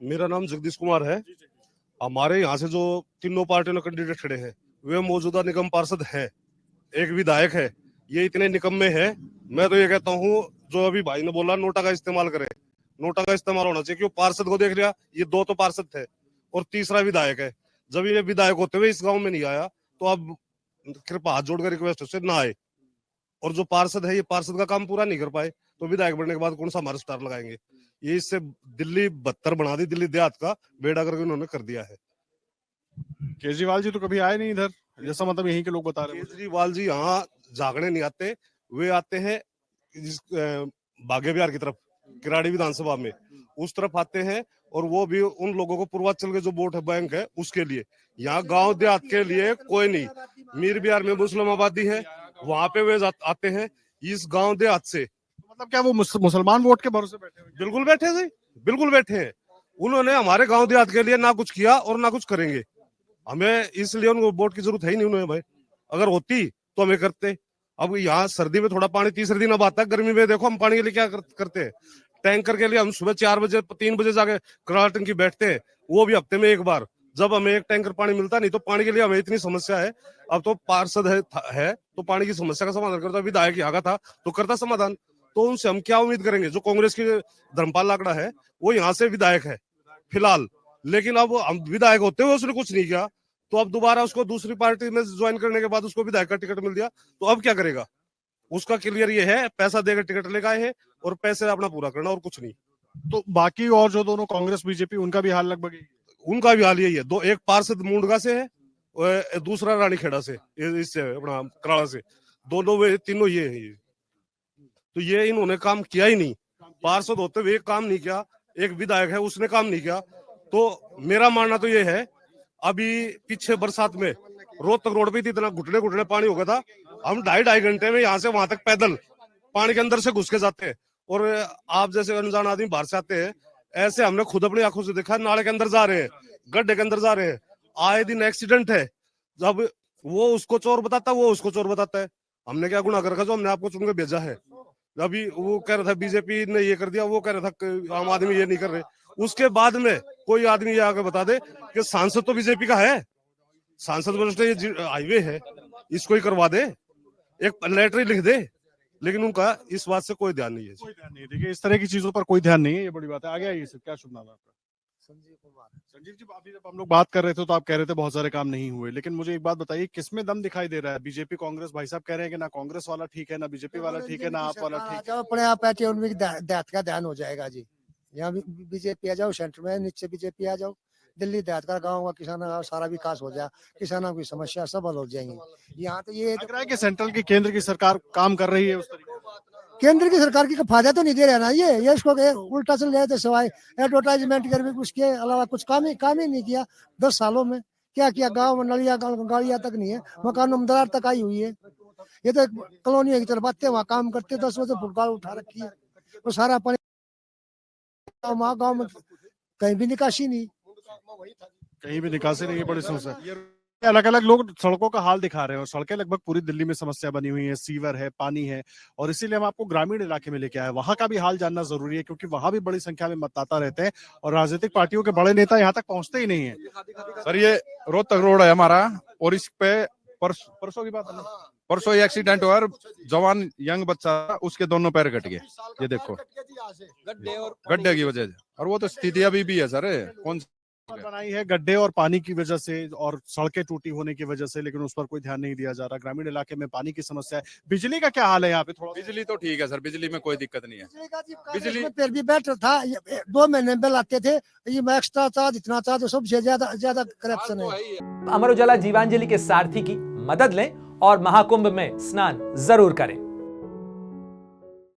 मेरा नाम जगदीश कुमार है। हमारे यहाँ से जो तीनों पार्टियों ने कैंडिडेट खड़े हैं वे मौजूदा निगम पार्षद है, एक विधायक है। ये इतने निकम्मे हैं, मैं तो ये कहता हूँ जो अभी भाई ने बोला नोटा का इस्तेमाल करें, नोटा का इस्तेमाल होना चाहिए। क्यों पार्षद को देख लिया, ये दो तो पार्षद थे और तीसरा विधायक है। जब ये विधायक होते हुए इस गांव में नहीं आया तो अब कृपा हाथ जोड़कर रिक्वेस्ट से ना आए। और जो पार्षद है ये पार्षद का काम पूरा नहीं कर पाए तो विधायक बनने के बाद कौन सा हमारे स्टार लगाएंगे। ये इससे दिल्ली बदतर बना दी, दिल्ली देहात का बेड़ा करके उन्होंने कर दिया है। केजरीवाल जी तो कभी आए नहीं इधर, जैसा मतलब यहीं के लोग बता रहे हैं। केजरीवाल जी यहाँ झागड़े नहीं आते, वे आते हैं बागे बिहार की तरफ, किराड़ी विधानसभा में उस तरफ आते हैं। और वो भी उन लोगों को पूर्वांचल के जो वोट है बैंक है उसके लिए। यहाँ गांव देहात के लिए कोई नहीं। मीर बिहार में मुस्लिम आबादी है, वहां पे वे आते हैं इस गांव देहात से। मतलब क्या वो मुसलमान वोट के भरोसे बैठे हुए? बिल्कुल बैठे जी, बिल्कुल बैठे हैं। उन्होंने हमारे गांव देहात के लिए ना कुछ किया और ना कुछ करेंगे। हमें इसलिए उनको वोट की जरूरत है ही नहीं उन्हें भाई। अगर होती तो हमें करते। अब यहाँ सर्दी में थोड़ा पानी तीसरे दिन अब आता है, गर्मी में देखो हम पानी के लिए क्या करते हैं। टैंकर के लिए हम सुबह 4 बजे 3 बजे जाके कराल टंकी बैठते हैं, वो भी हफ्ते में एक बार, जब हमें एक टैंकर पानी मिलता नहीं। तो पानी के लिए हमें इतनी समस्या है। अब तो पार्षद है तो पानी की समस्या का समाधान करता। विधायक यहाँ का था तो करता समाधान। तो उनसे हम क्या उम्मीद करेंगे। जो कांग्रेस की धर्मपाल लाकड़ा है वो यहाँ से विधायक है फिलहाल, लेकिन अब हम विधायक होते हुए उसने कुछ नहीं किया। तो अब दोबारा उसको दूसरी पार्टी में ज्वाइन करने के बाद उसको विधायक का टिकट मिल गया तो अब क्या करेगा। उसका क्लियर ये है, पैसा देकर टिकट लेकर आए हैं और पैसे अपना पूरा करना और कुछ नहीं। तो बाकी और जो दोनों कांग्रेस बीजेपी, उनका भी हाल लगभग उनका भी हाल यही है। दो, एक पार्षद मुंडगा से है और दूसरा रानीखेड़ा से, इससे अपना कराड़ा से। दोनों वे तीनों ये है। तो ये इन्होंने काम किया ही नहीं। पार्षद होते हुए काम नहीं किया। एक विधायक है उसने काम नहीं किया। तो मेरा मानना तो ये है, अभी पीछे बरसात में रोहतक रोड पे इतना घुटने घुटने पानी हो गया था। हम 2.5 घंटे में यहाँ से वहां तक पैदल पानी के अंदर से घुस के जाते हैं। और आप जैसे अनजान आदमी बाहर से आते हैं, ऐसे हमने खुद अपनी आंखों से देखा। नाले के अंदर जा रहे हैं, गड्ढे के अंदर जा रहे हैं, आए दिन एक्सीडेंट है। जब वो उसको चोर बताता है, वो उसको चोर बताता है। हमने क्या गुनाह कर रखा जो हमने आपको चुन के भेजा है। अभी वो कह रहा था बीजेपी ने ये कर दिया, वो कह रहा था आम आदमी ये नहीं कर रहे। उसके बाद में कोई आदमी ये आके बता दे कि सांसद तो बीजेपी का है, सांसद ये हाईवे है, इसको ही करवा दे, एक लेटर लिख दे। लेकिन उनका इस बात से कोई ध्यान नहीं है। कोई ध्यान नहीं। देखिए इस तरह की चीजों पर कोई ध्यान नहीं है, ये बड़ी बात है। आगे आइए सर, क्या शुभ नाम है आपका? संजीव कुमार। संजीव जी, अभी जब हम लोग बात कर रहे थे तो आप कह रहे थे बहुत सारे काम नहीं हुए, लेकिन मुझे एक बात बताइए, किसमें दम दिखाई दे रहा है? बीजेपी कांग्रेस, भाई साहब कह रहे हैं कि ना कांग्रेस वाला ठीक है, ना बीजेपी वाला ठीक है, ना आप वाला ठीक है। जब अपने आप आते उनमें देहात का ध्यान हो जाएगा जी। यहाँ बीजेपी आ जाओ, सेंटर में नीचे बीजेपी आ जाओ, दिल्ली देहात का गाँव का किसानों का सारा विकास हो जाए, किसानों की समस्या सब हल हो जाएंगी। यहाँ तो ये लग रहा है कि सेंट्रल की, केंद्र की सरकार काम कर रही है उस तरीके से। केंद्र की सरकार की फायदा तो नहीं दे रहा ना ये इसको उल्टा चल रहा है। सिवाय एडवर्टाइजमेंट कर, उसके अलावा कुछ काम ही नहीं किया 10 सालों में। क्या किया? गांव में नलिया गाड़ियां तक नहीं है, मकानों में दरार तक आई हुई है। ये तो कॉलोनी की तरफ आते वहाँ काम करते 10 बजे फुटबॉल उठा रखी है, वो सारा पानी गाँव में कहीं भी निकासी नहीं, कहीं भी निकासी नहीं है। बड़ी समस्या। अलग अलग लोग सड़कों का हाल दिखा रहे हैं और सड़कें लगभग पूरी दिल्ली में समस्या बनी हुई है, सीवर है, पानी है। और इसीलिए हम आपको ग्रामीण इलाके में लेके आए, वहां का भी हाल जानना जरूरी है, क्योंकि वहां भी बड़ी संख्या में मतदाता रहते हैं और राजनीतिक पार्टियों के बड़े नेता यहाँ तक पहुंचते ही नहीं है। सर ये रोहतक रोड है हमारा और इस पे परसों की बात है, परसों ये एक्सीडेंट हुआ, जवान यंग बच्चा, उसके दोनों पैर कट गए। ये देखो गड्ढे की वजह से। और वो तो स्थिति अभी भी है सर। कौन बनाई है गड्ढे और पानी की वजह से और सड़कें टूटी होने की वजह से, लेकिन उस पर कोई ध्यान नहीं दिया जा रहा। ग्रामीण इलाके में पानी की समस्या है। बिजली का क्या हाल है यहाँ पे? थोड़ा बिजली तो ठीक है सर, बिजली में कोई दिक्कत नहीं है। बिजली फिर भी बेटर था। 2 महीने बिल आते थे, ये एक्स्ट्रा चार्ज इतना चार्ज, सबसे ज्यादा करप्शन है। अमर उजाला जीवांजलि के सारथी की मदद लें और महाकुंभ में स्नान जरूर करें।